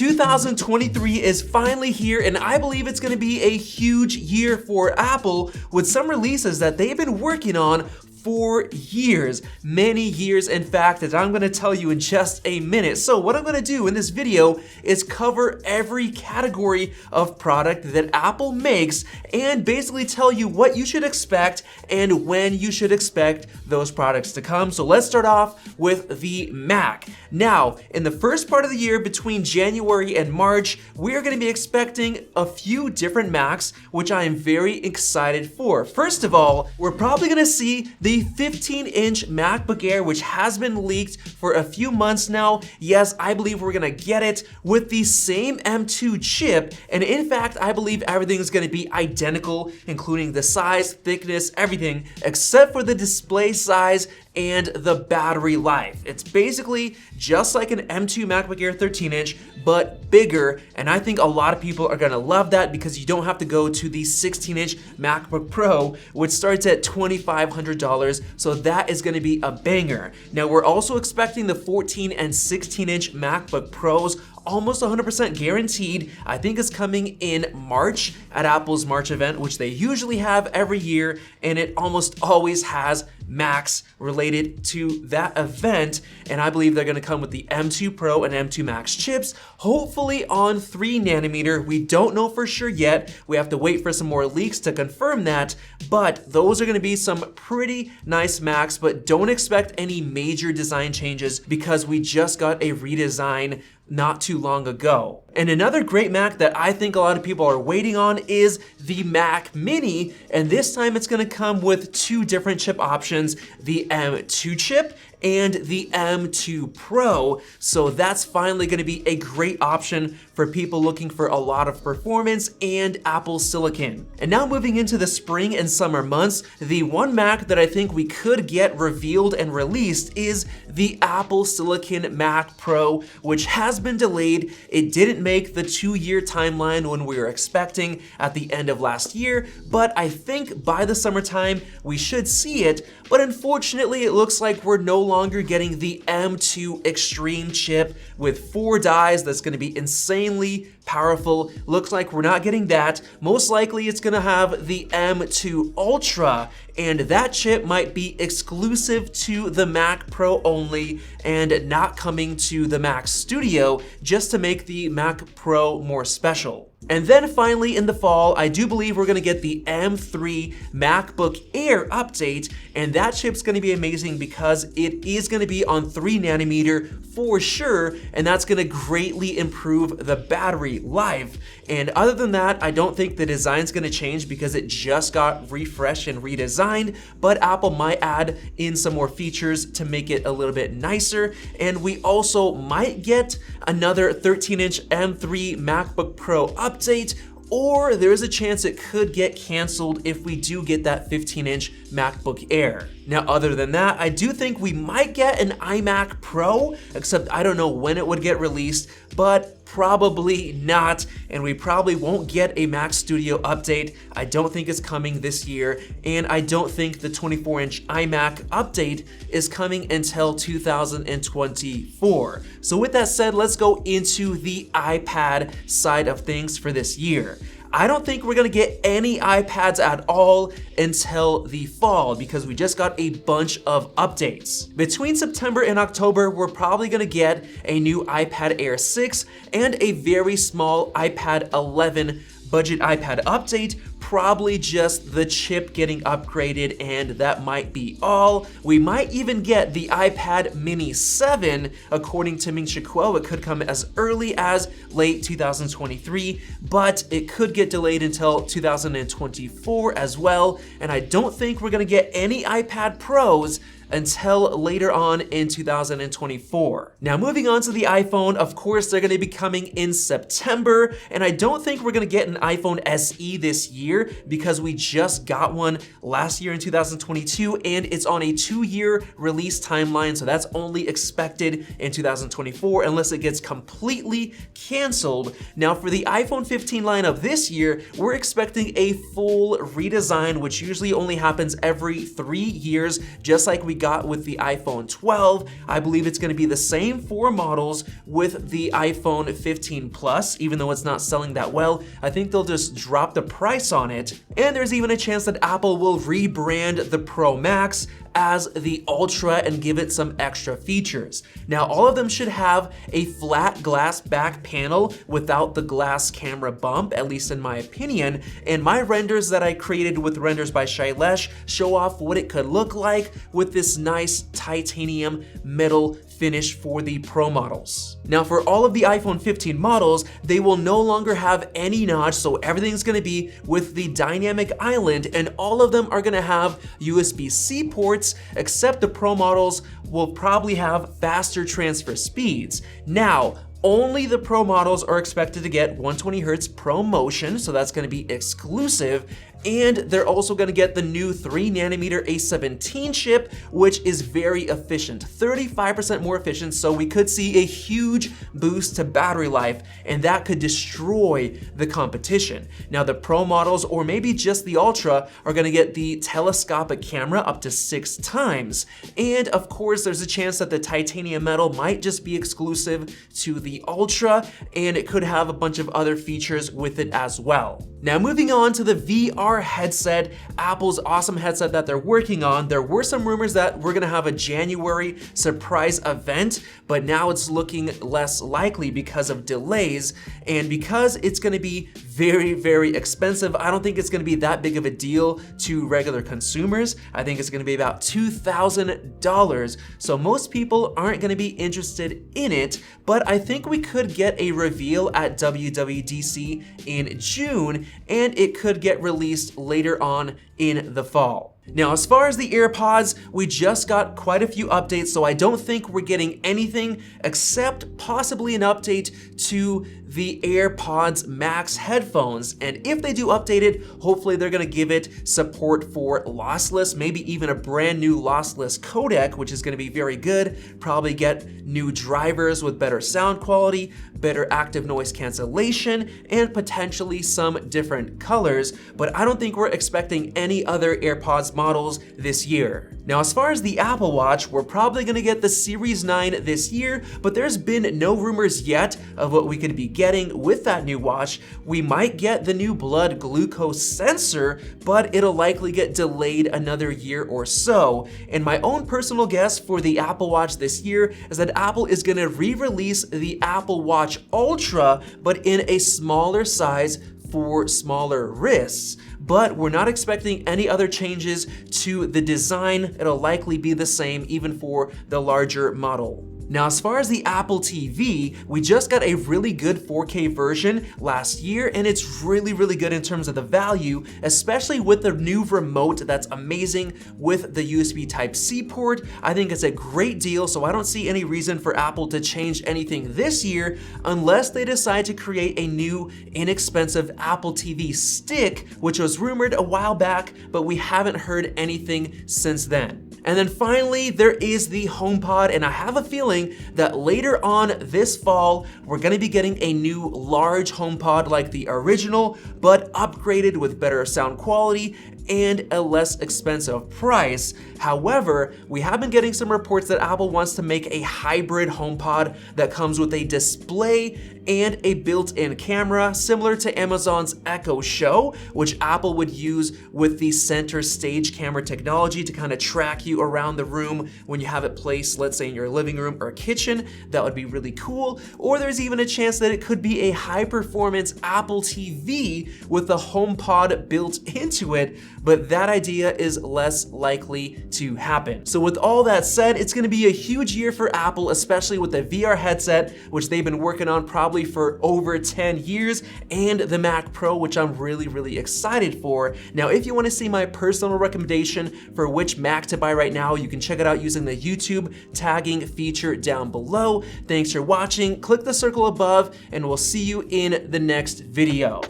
2023 is finally here, and I believe it's going to be a huge year for Apple with some releases that they've been working on for years, many years in fact, as I'm going to tell you in just a minute. So what I'm going to do in this video is cover every category of product that Apple makes and basically tell you what you should expect and when you should expect those products to come. So let's start off with the Mac. Now, in the first part of the year between January and March, we're going to be expecting a few different Macs, which I am very excited for. First of all, we're probably going to see the 15-inch MacBook Air, which has been leaked for a few months now. Yes, I believe we're gonna get it with the same M2 chip, and in fact, I believe everything is gonna be identical, including the size, thickness, everything, except for the display size and the battery life. It's basically just like an M2 MacBook Air 13-inch, but bigger, and I think a lot of people are gonna love that because you don't have to go to the 16-inch MacBook Pro, which starts at $2,500, so that is gonna be a banger. Now, we're also expecting the 14 and 16-inch MacBook Pros, almost 100% guaranteed. I think it's coming in March at Apple's March event, which they usually have every year, and it almost always has Macs related to that event, and I believe they're gonna come with the M2 Pro and M2 Max chips, hopefully on 3nm. We don't know for sure yet. We have to wait for some more leaks to confirm that, but those are gonna be some pretty nice Macs, but don't expect any major design changes because we just got a redesign not too long ago. And another great Mac that I think a lot of people are waiting on is the Mac Mini, and this time it's gonna come with two different chip options, the M2 chip and the M2 Pro. So that's finally gonna be a great option for people looking for a lot of performance and Apple Silicon. And now moving into the spring and summer months, the one Mac that I think we could get revealed and released is the Apple Silicon Mac Pro, which has been delayed. It didn't make the 2-year timeline when we were expecting at the end of last year, but I think by the summertime we should see it. But unfortunately, it looks like we're no longer getting the M2 Extreme chip with 4 dies that's gonna be insanely powerful. Looks like we're not getting that. Most likely it's gonna have the M2 Ultra, and that chip might be exclusive to the Mac Pro only and not coming to the Mac Studio, just to make the Mac Pro more special. And then finally in the fall, I do believe we're gonna get the M3 MacBook Air update, and that chip's gonna be amazing because it is gonna be on 3nm for sure, and that's gonna greatly improve the battery life. And other than that, I don't think the design's gonna change because it just got refreshed and redesigned, but Apple might add in some more features to make it a little bit nicer. And we also might get another 13-inch M3 MacBook Pro update, or there is a chance it could get canceled if we do get that 15-inch MacBook Air. Now, other than that, I do think we might get an iMac Pro, except I don't know when it would get released, but probably not, and we probably won't get a Mac Studio update. I don't think it's coming this year, and I don't think the 24-inch iMac update is coming until 2024. So with that said, let's go into the iPad side of things for this year. I don't think we're gonna get any iPads at all until the fall because we just got a bunch of updates. Between September and October, we're probably gonna get a new iPad Air 6 and a very small iPad 11 budget iPad update, probably just the chip getting upgraded, and that might be all. We might even get the iPad Mini 7, according to Ming-Chi Kuo. It could come as early as late 2023, but it could get delayed until 2024 as well, and I don't think we're gonna get any iPad Pros until later on in 2024. Now moving on to the iPhone, of course they're gonna be coming in September, and I don't think we're gonna get an iPhone SE this year because we just got one last year in 2022, and it's on a 2-year release timeline, so that's only expected in 2024 unless it gets completely canceled. Now for the iPhone 15 lineup this year, we're expecting a full redesign, which usually only happens every 3 years, just like we got with the iPhone 12. I believe it's going to be the same 4 models with the iPhone 15 Plus, even though it's not selling that well. I think they'll just drop the price on it. And there's even a chance that Apple will rebrand the Pro Max as the Ultra and give it some extra features. Now, all of them should have a flat glass back panel without the glass camera bump, at least in my opinion, and my renders that I created with Renders by Shailesh show off what it could look like with this nice titanium metal finish for the Pro models. Now, for all of the iPhone 15 models, they will no longer have any notch, so everything's gonna be with the dynamic island, and all of them are gonna have USB-C ports, except the Pro models will probably have faster transfer speeds. Now, only the Pro models are expected to get 120Hz Pro Motion, so that's going to be exclusive, and they're also going to get the new 3nm A17 chip, which is very efficient, 35% more efficient, so we could see a huge boost to battery life, and that could destroy the competition. Now, the Pro models, or maybe just the Ultra, are going to get the telescopic camera up to 6 times, and of course, there's a chance that the titanium metal might just be exclusive to the Ultra, and it could have a bunch of other features with it as well. Now, moving on to the VR headset, Apple's awesome headset that they're working on. There were some rumors that we're gonna have a January surprise event, but now it's looking less likely because of delays, and because it's gonna be very, very expensive, I don't think it's gonna be that big of a deal to regular consumers. I think it's gonna be about $2,000, so most people aren't gonna be interested in it, but I think we could get a reveal at WWDC in June, and it could get released later on in the fall. Now, as far as the AirPods, we just got quite a few updates, so I don't think we're getting anything except possibly an update to the AirPods Max headphones. And if they do update it, hopefully they're gonna give it support for lossless, maybe even a brand new lossless codec, which is gonna be very good. Probably get new drivers with better sound quality, better active noise cancellation, and potentially some different colors. But I don't think we're expecting any other AirPods models this year. Now, as far as the Apple Watch, we're probably gonna get the Series 9 this year, but there's been no rumors yet of what we could be getting with that new watch. We might get the new blood glucose sensor, but it'll likely get delayed another year or so. And my own personal guess for the Apple Watch this year is that Apple is gonna re-release the Apple Watch Ultra, but in a smaller size for smaller wrists. But we're not expecting any other changes to the design. It'll likely be the same even for the larger model. Now, as far as the Apple TV, we just got a really good 4K version last year, and it's really, really good in terms of the value, especially with the new remote that's amazing with the USB Type-C port. I think it's a great deal, so I don't see any reason for Apple to change anything this year unless they decide to create a new inexpensive Apple TV stick, which was rumored a while back, but we haven't heard anything since then. And then finally, there is the HomePod, and I have a feeling that later on this fall, we're gonna be getting a new large HomePod like the original, but upgraded with better sound quality and a less expensive price. However, we have been getting some reports that Apple wants to make a hybrid HomePod that comes with a display and a built-in camera, similar to Amazon's Echo Show, which Apple would use with the center stage camera technology to kind of track you around the room when you have it placed, let's say in your living room or kitchen. That would be really cool. Or there's even a chance that it could be a high-performance Apple TV with the HomePod built into it, but that idea is less likely to happen. So with all that said, it's gonna be a huge year for Apple, especially with the VR headset, which they've been working on probably for over 10 years, and the Mac Pro, which I'm really, really excited for. Now, if you wanna see my personal recommendation for which Mac to buy right now, you can check it out using the YouTube tagging feature down below. Thanks for watching, click the circle above, and we'll see you in the next video.